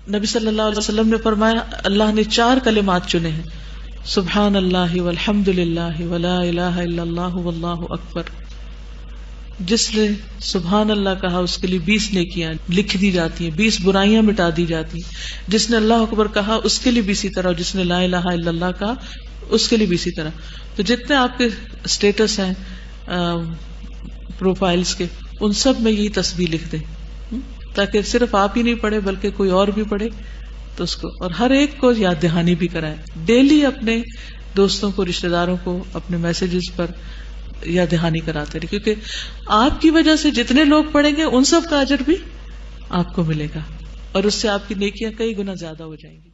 نبی صلی اللہ علیہ وسلم نے فرمایا اللہ نے 4 کلمات چنے ہیں، سبحان اللہ والحمدللہ ولا الہ الا اللہ واللہ اکبر. جس نے سبحان اللہ کہا اس کے لیے 20 نیکیاں لکھ دی جاتی ہیں، 20 برائیاں مٹا دی جاتی ہیں. جس نے اللہ اکبر کہا اس کے لیے بھی اسی طرح، اور جس نے لا الہ الا اللہ کہا اس کے لیے بھی اسی طرح. تو جتنے آپ کے اسٹیٹس ہیں پروفائلز کے، ان سب میں یہی تسبیح لکھ دیں، تاکہ صرف آپ ہی نہیں پڑھے بلکہ کوئی اور بھی پڑھے تو اس کو، اور ہر ایک کو یاد دہانی بھی کرائیں. ڈیلی اپنے دوستوں کو، رشتہ داروں کو اپنے میسیجز پر یاد دہانی کراتے رہے، کیونکہ آپ کی وجہ سے جتنے لوگ پڑھیں گے ان سب کا اجر بھی آپ کو ملے گا، اور اس سے آپ کی نیکیاں کئی گنا زیادہ ہو جائیں گی.